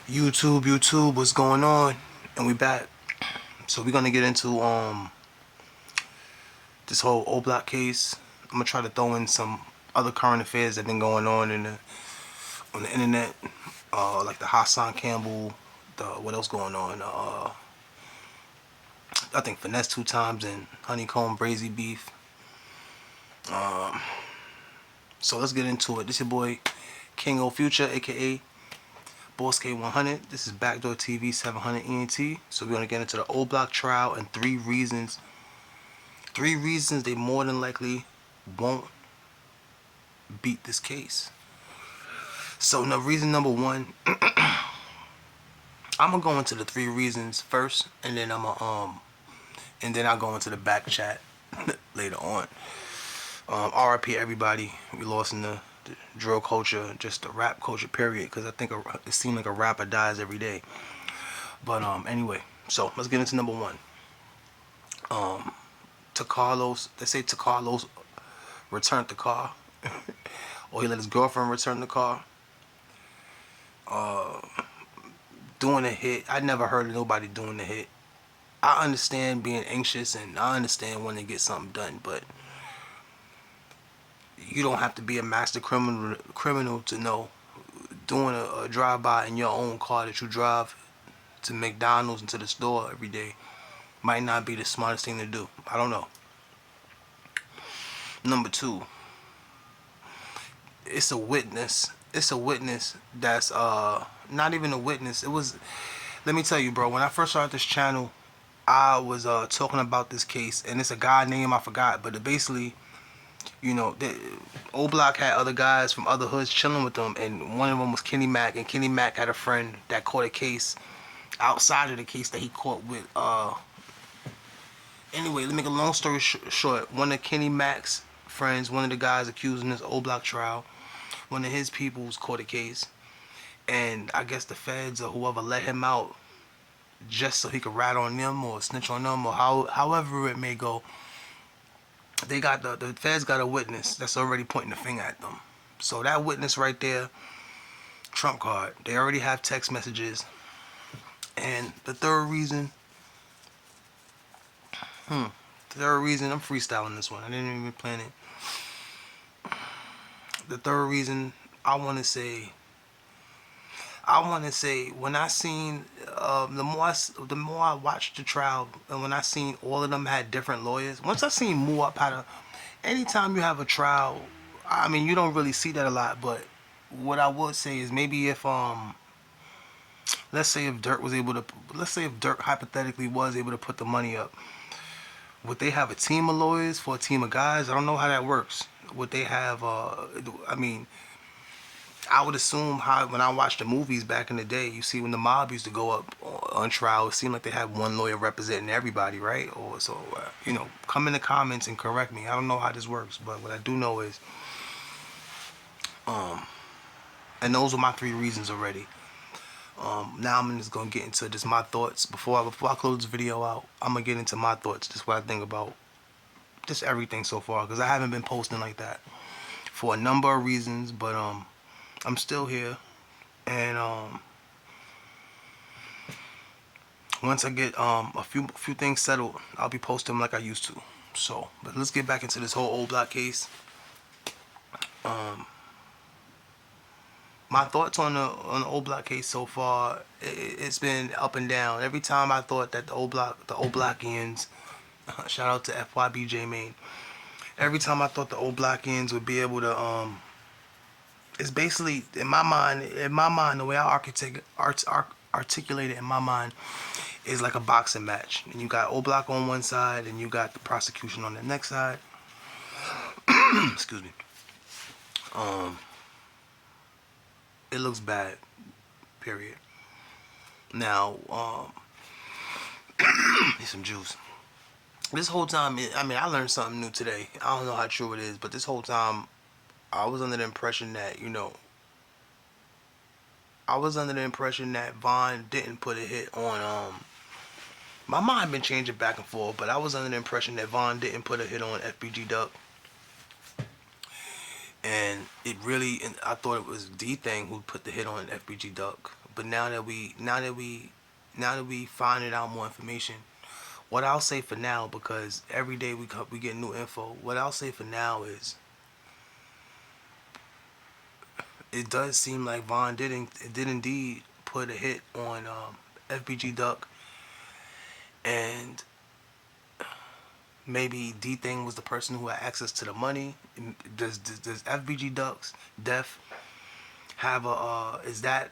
YouTube, what's going on? And we back. So we're gonna get into this whole O Block case. I'm gonna try to throw in some other current affairs that been going on on the internet, like the Hassan Campbell, the what else going on? I think finesse 2 times and honeycomb brazy beef. So let's get into it. This your boy King O Future, aka Boss K100. This is Backdoor TV 700 ENT. So we're gonna get into the O Block trial and 3 reasons. 3 reasons they more than likely won't beat this case. So now reason number 1, I'm gonna go into the 3 reasons first, and then I'll go into the back chat later on. RIP everybody we lost in the drill culture, just the rap culture period, because I think it seemed like a rapper dies every day. But anyway, so let's get into number 1. Carlos, they say Carlos returned the car, or he let his girlfriend return the car. Doing a hit, I never heard of nobody doing a hit. I understand being anxious and I understand wanting to get something done, but you don't have to be a master criminal to know doing a drive-by in your own car that you drive to McDonald's and to the store every day might not be the smartest thing to do. I don't know. Number 2, it's a witness. It's a witness that's not even a witness. It was, let me tell you, bro, when I first started this channel, I was talking about this case, and it's a guy name I forgot, but it basically, you know, O Block had other guys from other hoods chilling with them, and one of them was Kenny Mack, and Kenny Mack had a friend that caught a case outside of the case that he caught with. Anyway, let me make a long story short. One of Kenny Mack's friends, one of the guys accused in this O Block trial, one of his peoples caught a case, and I guess the feds or whoever let him out just so he could rat on them or snitch on them, or however it may go. They got the feds got a witness that's already pointing the finger at them. So that witness right there, trump card. They already have text messages. And the third reason, I'm freestyling this one. I didn't even plan it. The third reason I want to say, when I seen the more I watched the trial, and when I seen all of them had different lawyers. Once I seen more up how to, anytime you have a trial, I mean, you don't really see that a lot. But what I would say is, maybe if let's say if Dirk hypothetically was able to put the money up, would they have a team of lawyers for a team of guys? I don't know how that works. Would they have I mean, I would assume how, when I watched the movies back in the day, you see when the mob used to go up on trial, it seemed like they had one lawyer representing everybody, right? Or so, come in the comments and correct me. I don't know how this works, but what I do know is, and those are my 3 reasons already. Now I'm just gonna get into just my thoughts before I close this video out. I'm gonna get into my thoughts, just what I think about just everything so far, because I haven't been posting like that for a number of reasons, but I'm still here, and once I get a few things settled, I'll be posting like I used to. So, but let's get back into this whole O Block case. My thoughts on the O Block case so far, it's been up and down. Every time I thought that the O Blockians, shout out to FYBJ Main. Every time I thought the O Blockians would be able to it's basically, in my mind, the way I articulate it in my mind is like a boxing match. And you got O Block on one side, and you got the prosecution on the next side. Excuse me. It looks bad. Period. Now, need some juice. This whole time, I learned something new today. I don't know how true it is, but this whole time, I was under the impression that, Von didn't put a hit on, my mind been changing back and forth, but I was under the impression that Von didn't put a hit on FBG Duck. And I thought it was D-Thing who put the hit on FBG Duck. But now that we finding out more information, what I'll say for now, because every day we get new info. What I'll say for now is, it does seem like Vaughn did indeed put a hit on FBG Duck, and maybe D Thing was the person who had access to the money. Does FBG Duck's death have a is that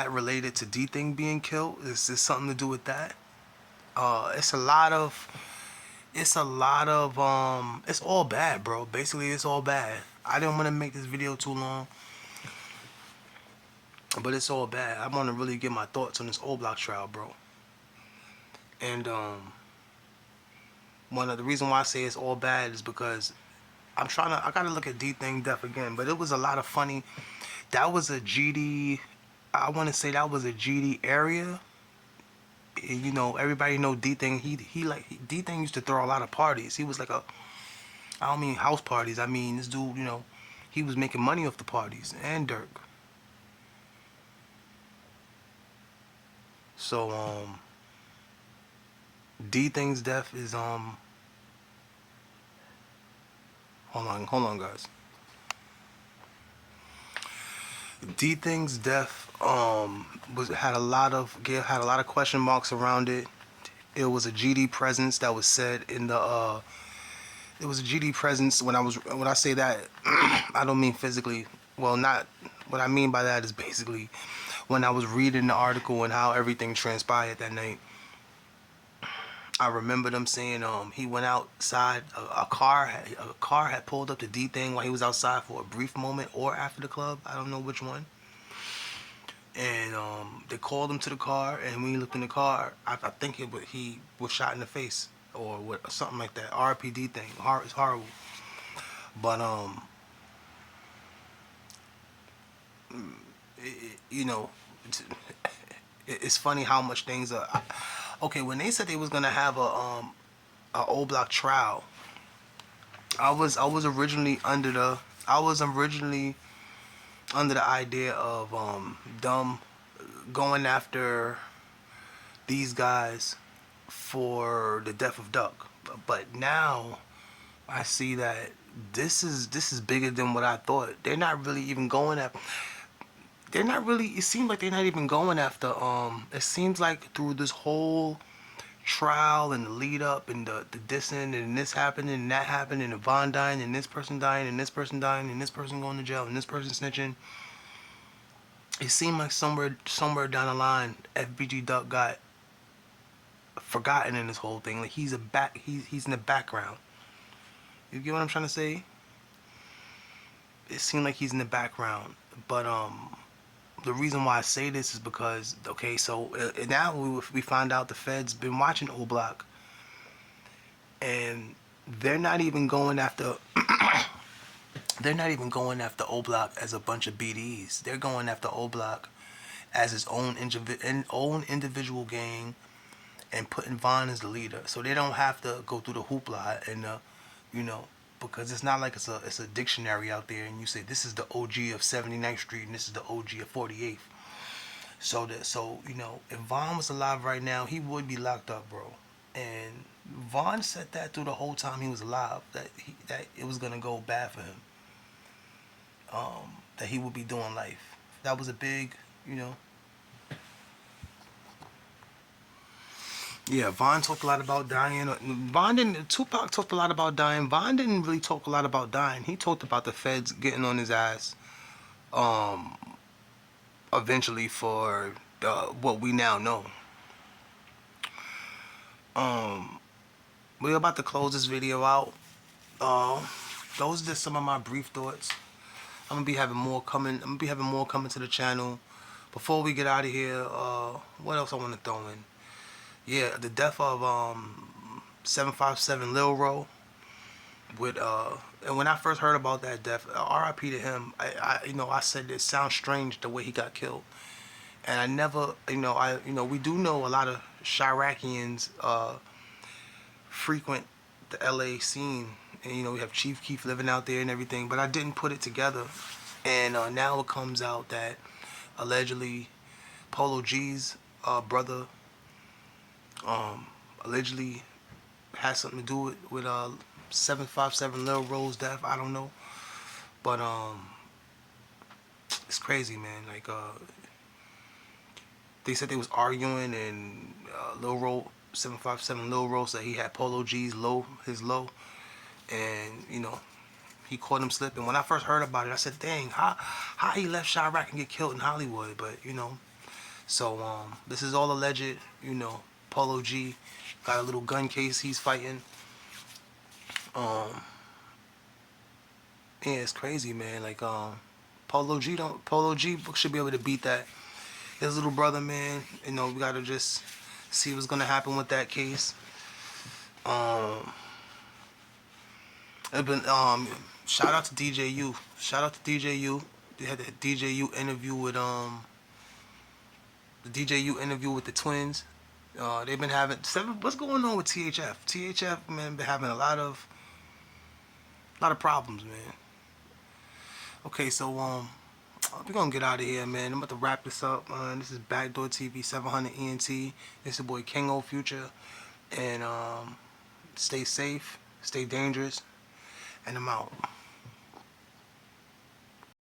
related to D Thing being killed? Is this something to do with that? It's a lot of it's all bad, bro. Basically, it's all bad. I didn't want to make this video too long, but it's all bad. I want to really get my thoughts on this O Block trial, bro. And one of the reason why I say it's all bad is because I gotta look at D Thing death again, but it was a lot of funny. That was a GD. I want to say that was a GD area. You know, everybody know D Thing. D Thing used to throw a lot of parties. He was like a, I don't mean house parties. I mean this dude. You know, he was making money off the parties, and Dirk. So D Thing's death is hold on guys. D Thing's death had a lot of question marks around it. It was a GD presence that was said in the it was a GD presence. When I say that, I don't mean physically. Well, not what I mean by that is basically when I was reading the article and how everything transpired that night. I remember them saying he went outside. A car had pulled up to D Thing while he was outside for a brief moment, or after the club. I don't know which one. And they called him to the car, and when he looked in the car, I think he was shot in the face or something like that. RPD thing. It's horrible. But you know, it's funny how much things are. Okay, when they said they was gonna have a O Block trial, I was originally under the idea of them going after these guys for the death of Duck. But now I see that this is bigger than what I thought. They're not really even going after. They're not really. It seems like they're not even going after. It seems like through this whole trial and the lead up and the dissing and this happened and that happened and the Von dying and this person dying and this person dying and this person going to jail and this person snitching. It seemed like somewhere down the line, FBG Duck got forgotten in this whole thing. Like he's in the background. You get what I'm trying to say? It seemed like he's in the background, but the reason why I say this is because, okay, so now we find out the Feds been watching O Block, and they're not even going after. They're not even going after O Block as a bunch of BDs. They're going after O Block as his own individual gang, and putting Von as the leader. So they don't have to go through the hoopla and you know, because it's not like it's a dictionary out there and you say this is the OG of 79th Street and this is the OG of 48th. So you know, if Von was alive right now, he would be locked up, bro. And Von said that through the whole time he was alive, that it was gonna go bad for him. That he would be doing life. That was a big, you know. Yeah, Von talked a lot about dying. Tupac talked a lot about dying. Von didn't really talk a lot about dying. He talked about the Feds getting on his ass eventually for what we now know. We're about to close this video out. Those are just some of my brief thoughts. I'm gonna be having more coming. To the channel. Before we get out of here, what else I want to throw in? Yeah, the death of 757 Lil Ro. And when I first heard about that death, R.I.P. to him. I said it sounds strange the way he got killed, and I never, we do know a lot of Chiracians frequent the L.A. scene, and we have Chief Keef living out there and everything, but I didn't put it together, and now it comes out that allegedly Polo G's brother allegedly has something to do with 757 Lil Rose death. I don't know, but it's crazy, man. Like they said they was arguing, and Lil Rose 757 Lil Rose said he had Polo G's his low, and he caught him slipping. When I first heard about it, I said, "Dang, how he left Chirac and get killed in Hollywood?" But so this is all alleged. Polo G got a little gun case he's fighting. Um, yeah, it's crazy, man. Like Polo G should be able to beat that. His little brother, man. We gotta just see what's gonna happen with that case. Um, it been shout out to DJU. Shout out to DJU. They had the DJU interview with the twins. They've been having what's going on with THF? THF, man, been having a lot of problems, man. Okay, so we're gonna get out of here, man. I'm about to wrap this up. This is Backdoor TV 700 ENT. This is your boy King O Future, and stay safe, stay dangerous, and I'm out.